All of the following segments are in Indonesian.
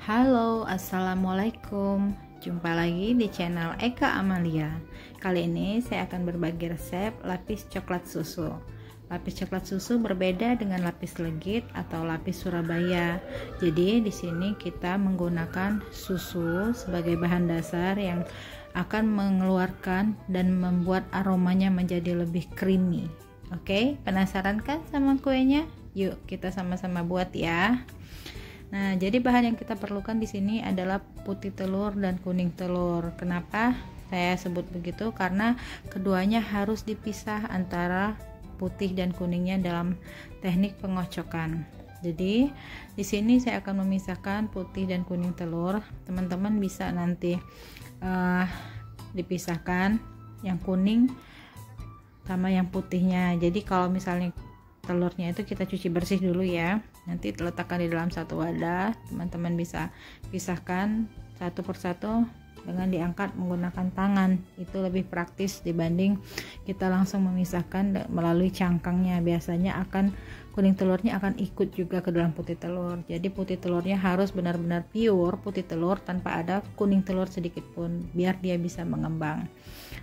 Halo, assalamualaikum. Jumpa lagi di channel Eka Amalia. Kali ini saya akan berbagi resep lapis coklat susu. Lapis coklat susu berbeda dengan lapis legit atau lapis Surabaya. Jadi di sini kita menggunakan susu sebagai bahan dasar yang akan mengeluarkan dan membuat aromanya menjadi lebih creamy. Oke, penasaran kan sama kuenya? Yuk kita sama-sama buat ya. Nah, jadi bahan yang kita perlukan di sini adalah putih telur dan kuning telur. Kenapa saya sebut begitu? Karena keduanya harus dipisah antara putih dan kuningnya dalam teknik pengocokan. Jadi, di sini saya akan memisahkan putih dan kuning telur. Teman-teman bisa nanti dipisahkan yang kuning sama yang putihnya. Jadi, kalau misalnya telurnya itu kita cuci bersih dulu ya, nanti letakkan di dalam satu wadah. Teman-teman bisa pisahkan satu persatu dengan diangkat menggunakan tangan, itu lebih praktis dibanding kita langsung memisahkan melalui cangkangnya. Biasanya kuning telurnya akan ikut juga ke dalam putih telur. Jadi putih telurnya harus benar-benar pure putih telur tanpa ada kuning telur sedikit pun, biar dia bisa mengembang.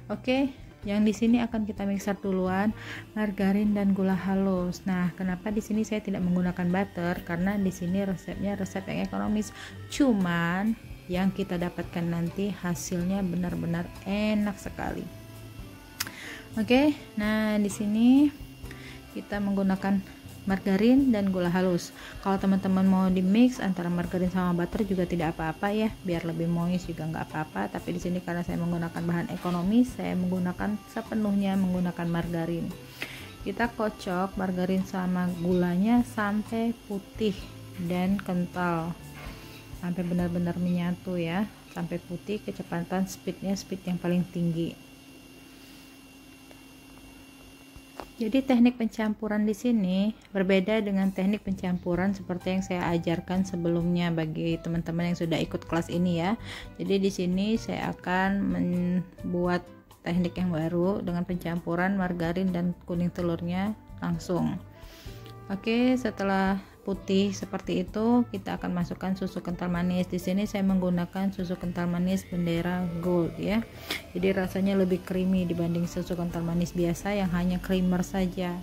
Oke, yang di sini akan kita mixer duluan margarin dan gula halus. Nah, kenapa di sini saya tidak menggunakan butter? Karena di sini resepnya resep yang ekonomis. Cuman yang kita dapatkan nanti hasilnya benar-benar enak sekali. Oke, nah di sini kita menggunakan margarin dan gula halus. Kalau teman-teman mau di mix antara margarin sama butter juga tidak apa-apa ya, biar lebih moist juga nggak apa-apa. Tapi di sini karena saya menggunakan bahan ekonomis, saya menggunakan sepenuhnya menggunakan margarin. Kita kocok margarin sama gulanya sampai putih dan kental, sampai benar-benar menyatu ya, sampai putih. Kecepatan speed yang paling tinggi. Jadi teknik pencampuran di sini berbeda dengan teknik pencampuran seperti yang saya ajarkan sebelumnya bagi teman-teman yang sudah ikut kelas ini ya. Jadi di sini saya akan membuat teknik yang baru dengan pencampuran margarin dan kuning telurnya langsung. Oke, setelah putih seperti itu, kita akan masukkan susu kental manis. Di sini saya menggunakan susu kental manis Bendera Gold ya. Jadi rasanya lebih creamy dibanding susu kental manis biasa yang hanya creamer saja.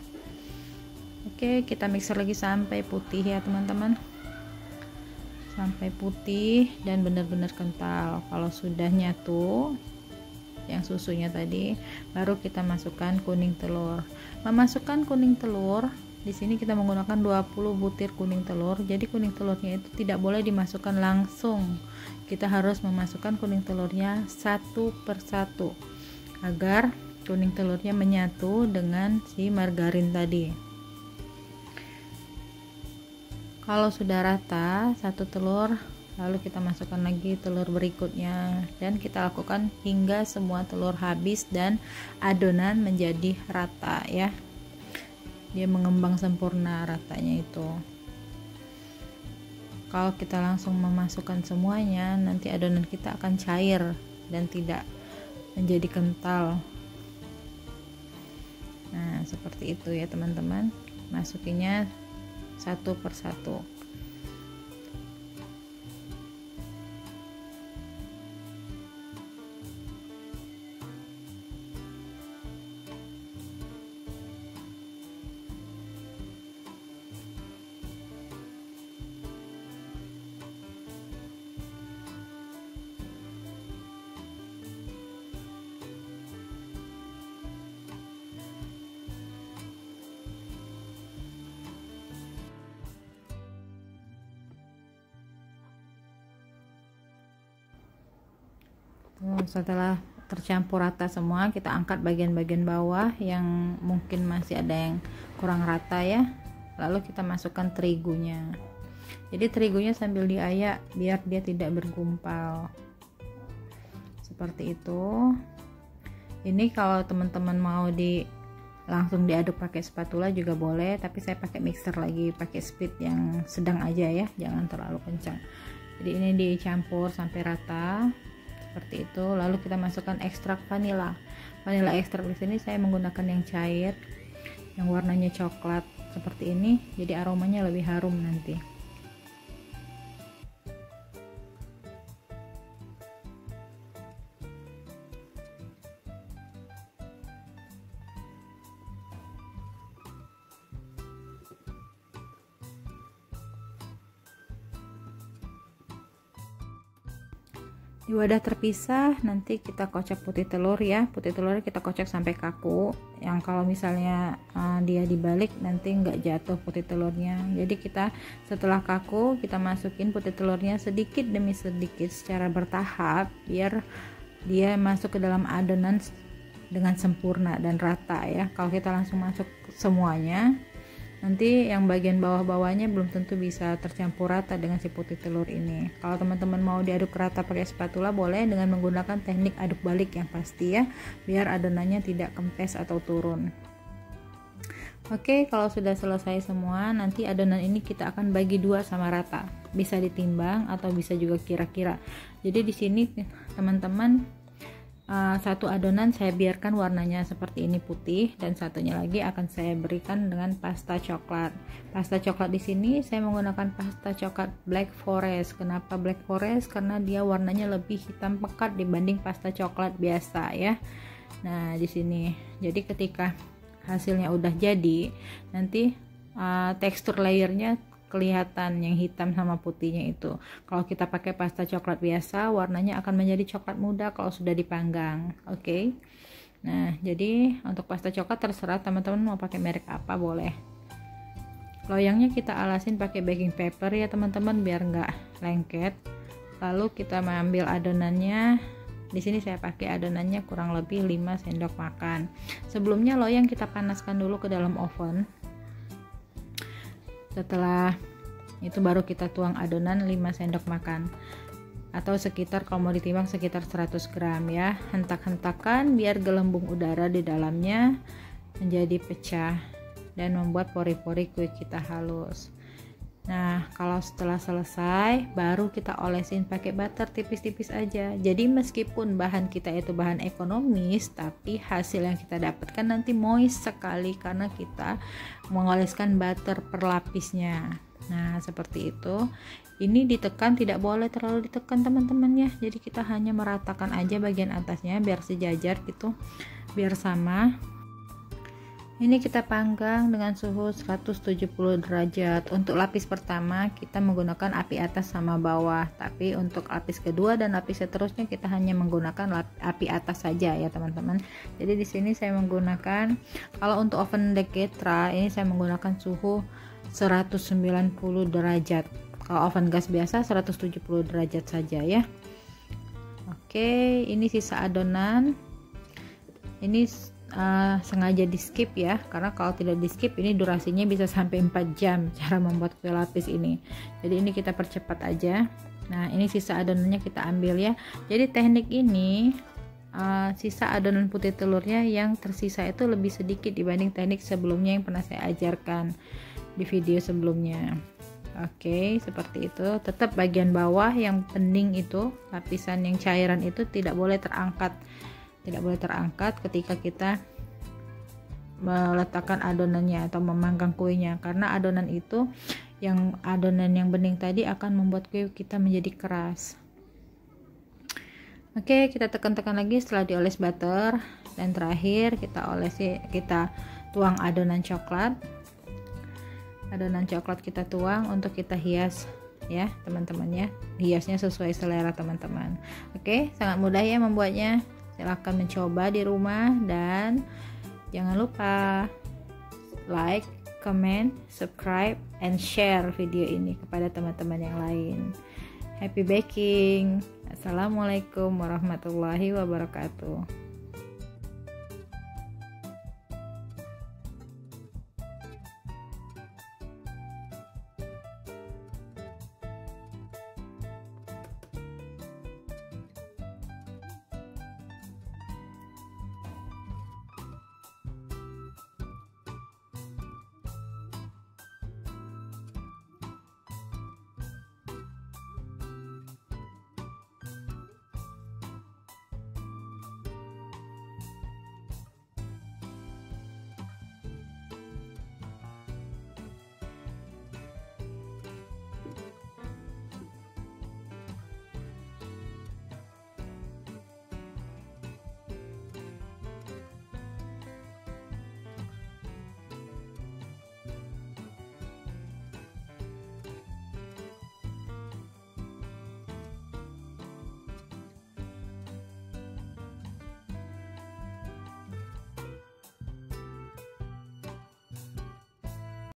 Oke, kita mixer lagi sampai putih ya teman-teman. Sampai putih dan benar-benar kental. Kalau sudah nyatu yang susunya tadi, baru kita masukkan kuning telur. Memasukkan kuning telur, di sini kita menggunakan 20 butir kuning telur. Jadi kuning telurnya itu tidak boleh dimasukkan langsung. Kita harus memasukkan kuning telurnya satu persatu agar kuning telurnya menyatu dengan si margarin tadi. Kalau sudah rata satu telur, lalu kita masukkan lagi telur berikutnya dan kita lakukan hingga semua telur habis dan adonan menjadi rata ya. Dia mengembang sempurna ratanya itu. Kalau kita langsung memasukkan semuanya, nanti adonan kita akan cair dan tidak menjadi kental. Nah, seperti itu ya teman-teman. Masukinya satu persatu. Setelah tercampur rata semua, kita angkat bagian-bagian bawah yang mungkin masih ada yang kurang rata ya, lalu kita masukkan terigunya. Jadi terigunya sambil diayak biar dia tidak bergumpal seperti itu. Ini kalau teman-teman mau langsung diaduk pakai spatula juga boleh, tapi saya pakai mixer lagi, pakai speed yang sedang aja ya, jangan terlalu kencang. Jadi ini dicampur sampai rata seperti itu. Lalu kita masukkan ekstrak vanila ekstrak. Di sini saya menggunakan yang cair yang warnanya coklat seperti ini, jadi aromanya lebih harum nanti. Di wadah terpisah nanti kita kocok putih telur ya. Putih telurnya kita kocok sampai kaku. Yang kalau misalnya dia dibalik nanti nggak jatuh putih telurnya. Jadi kita setelah kaku kita masukin putih telurnya sedikit demi sedikit secara bertahap biar dia masuk ke dalam adonan dengan sempurna dan rata ya. Kalau kita langsung masuk semuanya, nanti yang bagian bawah-bawahnya belum tentu bisa tercampur rata dengan si putih telur ini. Kalau teman-teman mau diaduk rata pakai spatula boleh dengan menggunakan teknik aduk balik yang pasti ya, biar adonannya tidak kempes atau turun. Oke, kalau sudah selesai semua, nanti adonan ini kita akan bagi dua sama rata. Bisa ditimbang atau bisa juga kira-kira. Jadi di sini teman-teman, satu adonan saya biarkan warnanya seperti ini putih, dan satunya lagi akan saya berikan dengan pasta coklat. Pasta coklat di sini saya menggunakan pasta coklat Black Forest. Kenapa Black Forest? Karena dia warnanya lebih hitam pekat dibanding pasta coklat biasa ya. Nah di sini, jadi ketika hasilnya udah jadi, nanti tekstur layernya kelihatan yang hitam sama putihnya itu. Kalau kita pakai pasta coklat biasa, warnanya akan menjadi coklat muda kalau sudah dipanggang. Oke. Nah, jadi untuk pasta coklat terserah teman-teman mau pakai merek apa boleh. Loyangnya kita alasin pakai baking paper ya teman-teman biar nggak lengket. Lalu kita mengambil adonannya. Di sini saya pakai adonannya kurang lebih 5 sendok makan. Sebelumnya loyang kita panaskan dulu ke dalam oven. Setelah itu baru kita tuang adonan 5 sendok makan atau sekitar, kalau mau ditimbang sekitar 100 gram ya. Hentak-hentakan biar gelembung udara di dalamnya menjadi pecah dan membuat pori-pori kue kita halus. Nah, kalau setelah selesai baru kita olesin pakai butter tipis-tipis aja. Jadi meskipun bahan kita itu bahan ekonomis, tapi hasil yang kita dapatkan nanti moist sekali karena kita mengoleskan butter per lapisnya. Nah, seperti itu. Ini ditekan, tidak boleh terlalu ditekan teman-teman ya. Jadi kita hanya meratakan aja bagian atasnya biar sejajar gitu, biar sama. Ini kita panggang dengan suhu 170 derajat. Untuk lapis pertama kita menggunakan api atas sama bawah, tapi untuk lapis kedua dan lapis seterusnya kita hanya menggunakan api atas saja ya teman-teman. Jadi di sini saya menggunakan, kalau untuk oven Deketra ini saya menggunakan suhu 190 derajat. Kalau oven gas biasa 170 derajat saja ya. Oke, ini sisa adonan. Ini sengaja di skip ya, karena kalau tidak di skip ini durasinya bisa sampai 4 jam cara membuat kue lapis ini. Jadi ini kita percepat aja. Nah, ini sisa adonannya kita ambil ya. Jadi teknik ini sisa adonan putih telurnya yang tersisa itu lebih sedikit dibanding teknik sebelumnya yang pernah saya ajarkan di video sebelumnya. Oke, seperti itu. Tetap bagian bawah yang bening itu, lapisan yang cairan itu tidak boleh terangkat. Tidak boleh terangkat ketika kita meletakkan adonannya atau memanggang kuenya, karena adonan itu, adonan yang bening tadi akan membuat kue kita menjadi keras. Oke, kita tekan-tekan lagi setelah dioles butter, dan terakhir kita tuang adonan coklat. Adonan coklat kita tuang untuk kita hias ya teman-teman ya. Hiasnya sesuai selera teman-teman. Oke, sangat mudah ya membuatnya. Silahkan mencoba di rumah dan jangan lupa like, comment, subscribe, and share video ini kepada teman-teman yang lain. Happy baking. Assalamualaikum warahmatullahi wabarakatuh.